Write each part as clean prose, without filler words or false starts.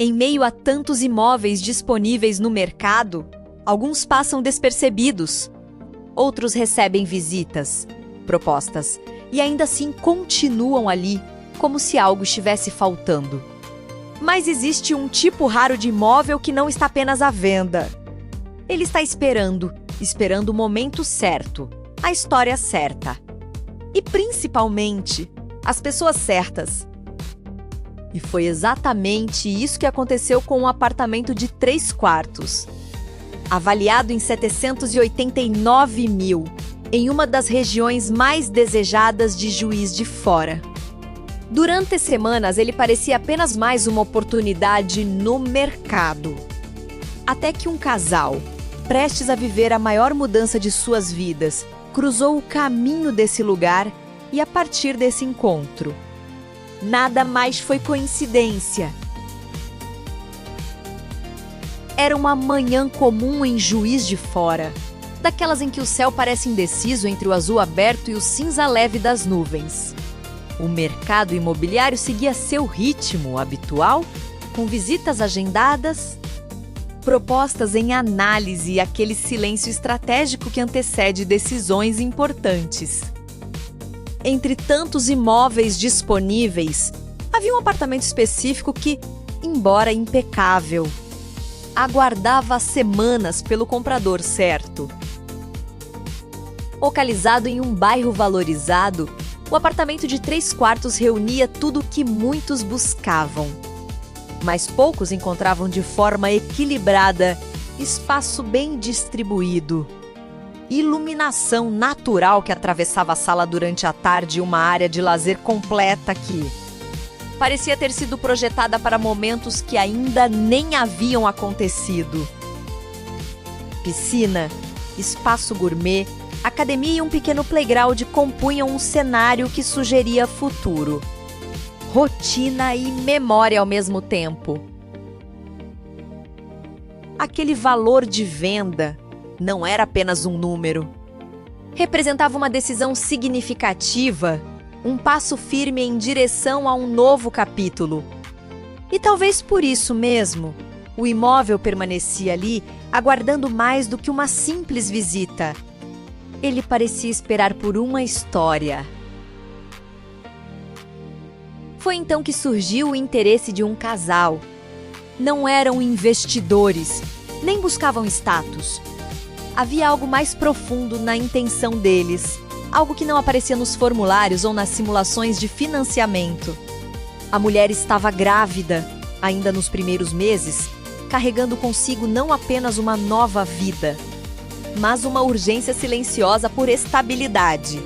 Em meio a tantos imóveis disponíveis no mercado, alguns passam despercebidos. Outros recebem visitas, propostas, e ainda assim continuam ali, como se algo estivesse faltando. Mas existe um tipo raro de imóvel que não está apenas à venda. Ele está esperando o momento certo, a história certa. E principalmente, as pessoas certas. E foi exatamente isso que aconteceu com um apartamento de 3 quartos. Avaliado em 789 mil, em uma das regiões mais desejadas de Juiz de Fora. Durante semanas, ele parecia apenas mais uma oportunidade no mercado. Até que um casal, prestes a viver a maior mudança de suas vidas, cruzou o caminho desse lugar e a partir desse encontro. Nada mais foi coincidência. Era uma manhã comum em Juiz de Fora, daquelas em que o céu parece indeciso entre o azul aberto e o cinza leve das nuvens. O mercado imobiliário seguia seu ritmo habitual, com visitas agendadas, propostas em análise e aquele silêncio estratégico que antecede decisões importantes. Entre tantos imóveis disponíveis, havia um apartamento específico que, embora impecável, aguardava semanas pelo comprador certo. Localizado em um bairro valorizado, o apartamento de 3 quartos reunia tudo o que muitos buscavam. Mas poucos encontravam de forma equilibrada, espaço bem distribuído, iluminação natural que atravessava a sala durante a tarde e uma área de lazer completa que parecia ter sido projetada para momentos que ainda nem haviam acontecido. Piscina, espaço gourmet, academia e um pequeno playground compunham um cenário que sugeria futuro. Rotina e memória ao mesmo tempo. Aquele valor de venda não era apenas um número. Representava uma decisão significativa, um passo firme em direção a um novo capítulo. E talvez por isso mesmo, o imóvel permanecia ali, aguardando mais do que uma simples visita. Ele parecia esperar por uma história. Foi então que surgiu o interesse de um casal. Não eram investidores, nem buscavam status. Havia algo mais profundo na intenção deles, algo que não aparecia nos formulários ou nas simulações de financiamento. A mulher estava grávida, ainda nos primeiros meses, carregando consigo não apenas uma nova vida, mas uma urgência silenciosa por estabilidade.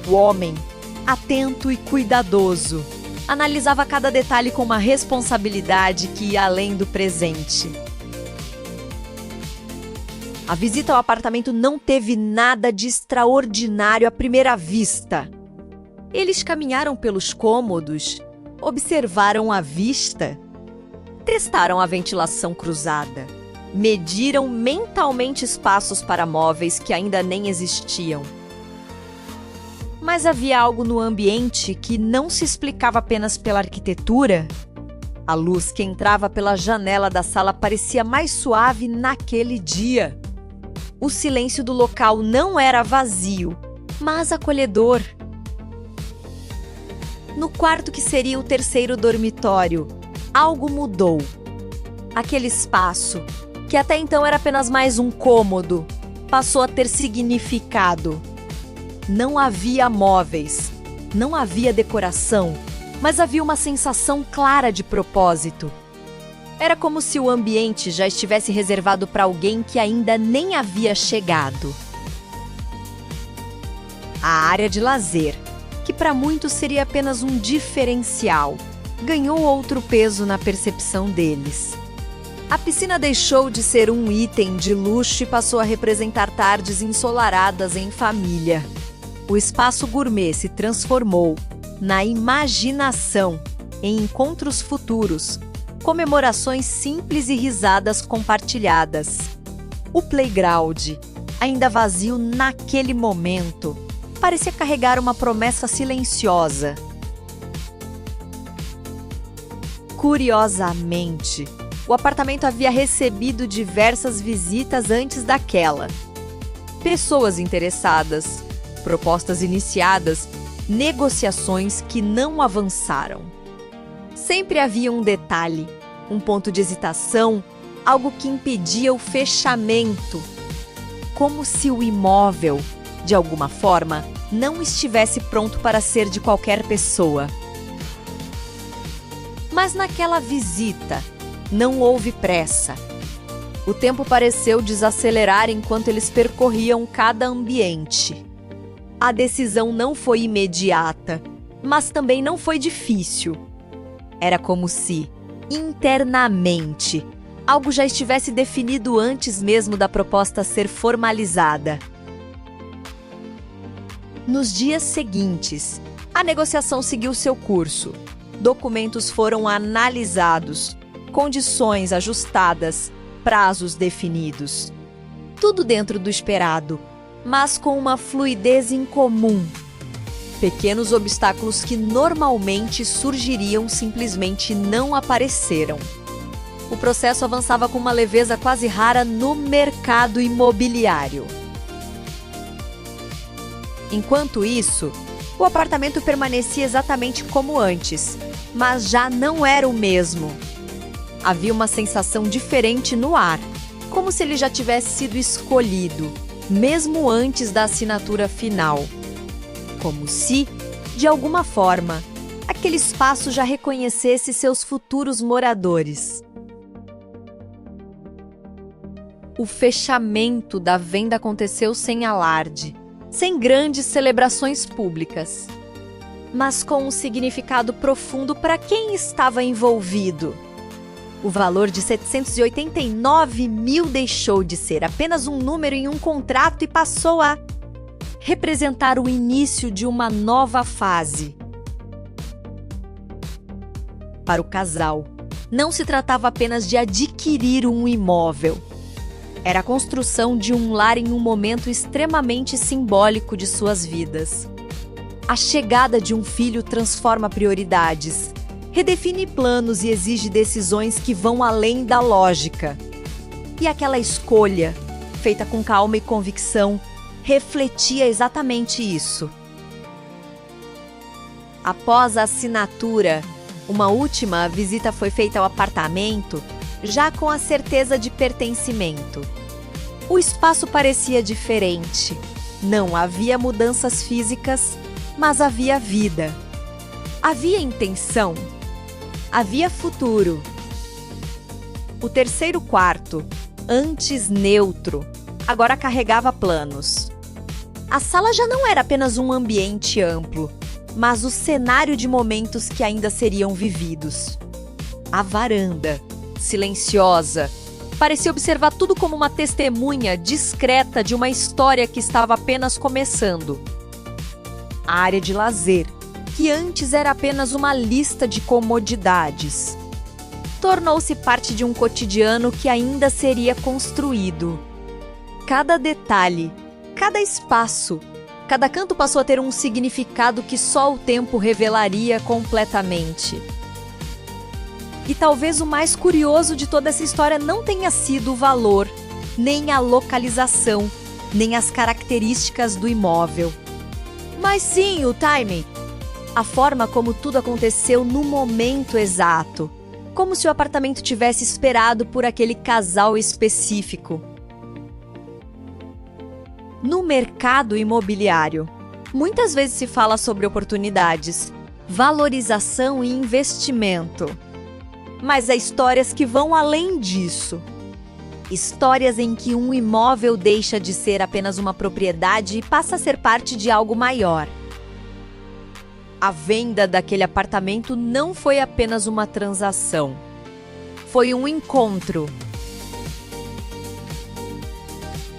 O homem, atento e cuidadoso, analisava cada detalhe com uma responsabilidade que ia além do presente. A visita ao apartamento não teve nada de extraordinário à primeira vista. Eles caminharam pelos cômodos, observaram a vista, testaram a ventilação cruzada, mediram mentalmente espaços para móveis que ainda nem existiam. Mas havia algo no ambiente que não se explicava apenas pela arquitetura. A luz que entrava pela janela da sala parecia mais suave naquele dia. O silêncio do local não era vazio, mas acolhedor. No quarto que seria o terceiro dormitório, algo mudou. Aquele espaço, que até então era apenas mais um cômodo, passou a ter significado. Não havia móveis, não havia decoração, mas havia uma sensação clara de propósito. Era como se o ambiente já estivesse reservado para alguém que ainda nem havia chegado. A área de lazer, que para muitos seria apenas um diferencial, ganhou outro peso na percepção deles. A piscina deixou de ser um item de luxo e passou a representar tardes ensolaradas em família. O espaço gourmet se transformou, na imaginação, em encontros futuros, comemorações simples e risadas compartilhadas. O playground, ainda vazio naquele momento, parecia carregar uma promessa silenciosa. Curiosamente, o apartamento havia recebido diversas visitas antes daquela. Pessoas interessadas, propostas iniciadas, negociações que não avançaram. Sempre havia um detalhe, um ponto de hesitação, algo que impedia o fechamento. Como se o imóvel, de alguma forma, não estivesse pronto para ser de qualquer pessoa. Mas naquela visita, não houve pressa. O tempo pareceu desacelerar enquanto eles percorriam cada ambiente. A decisão não foi imediata, mas também não foi difícil. Era como se, internamente, algo já estivesse definido antes mesmo da proposta ser formalizada. Nos dias seguintes, a negociação seguiu seu curso. Documentos foram analisados, condições ajustadas, prazos definidos. Tudo dentro do esperado, mas com uma fluidez incomum. Pequenos obstáculos que normalmente surgiriam simplesmente não apareceram. O processo avançava com uma leveza quase rara no mercado imobiliário. Enquanto isso, o apartamento permanecia exatamente como antes, mas já não era o mesmo. Havia uma sensação diferente no ar, como se ele já tivesse sido escolhido, mesmo antes da assinatura final. Como se, de alguma forma, aquele espaço já reconhecesse seus futuros moradores. O fechamento da venda aconteceu sem alarde, sem grandes celebrações públicas, mas com um significado profundo para quem estava envolvido. O valor de 789 mil deixou de ser apenas um número em um contrato e passou a representar o início de uma nova fase. Para o casal, não se tratava apenas de adquirir um imóvel. Era a construção de um lar em um momento extremamente simbólico de suas vidas. A chegada de um filho transforma prioridades, redefine planos e exige decisões que vão além da lógica. E aquela escolha, feita com calma e convicção, refletia exatamente isso. Após a assinatura, uma última visita foi feita ao apartamento, já com a certeza de pertencimento. O espaço parecia diferente. Não havia mudanças físicas, mas havia vida. Havia intenção. Havia futuro. O terceiro quarto, antes neutro, agora carregava planos. A sala já não era apenas um ambiente amplo, mas o cenário de momentos que ainda seriam vividos. A varanda, silenciosa, parecia observar tudo como uma testemunha discreta de uma história que estava apenas começando. A área de lazer, que antes era apenas uma lista de comodidades, tornou-se parte de um cotidiano que ainda seria construído. Cada detalhe, cada espaço, cada canto passou a ter um significado que só o tempo revelaria completamente. E talvez o mais curioso de toda essa história não tenha sido o valor, nem a localização, nem as características do imóvel. Mas sim o timing. A forma como tudo aconteceu no momento exato, como se o apartamento tivesse esperado por aquele casal específico. No mercado imobiliário, muitas vezes se fala sobre oportunidades, valorização e investimento. Mas há histórias que vão além disso. Histórias em que um imóvel deixa de ser apenas uma propriedade e passa a ser parte de algo maior. A venda daquele apartamento não foi apenas uma transação. Foi um encontro.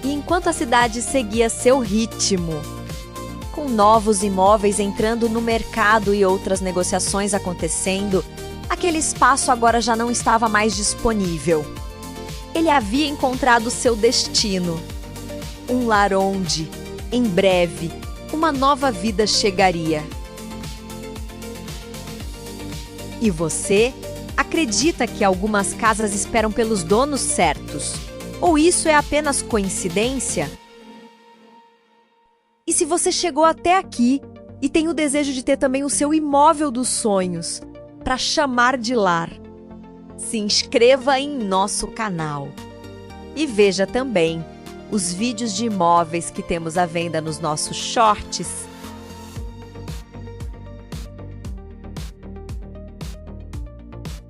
E enquanto a cidade seguia seu ritmo, com novos imóveis entrando no mercado e outras negociações acontecendo, aquele espaço agora já não estava mais disponível. Ele havia encontrado seu destino. Um lar onde, em breve, uma nova vida chegaria. E você acredita que algumas casas esperam pelos donos certos? Ou isso é apenas coincidência? E se você chegou até aqui e tem o desejo de ter também o seu imóvel dos sonhos para chamar de lar, se inscreva em nosso canal e veja também os vídeos de imóveis que temos à venda nos nossos shorts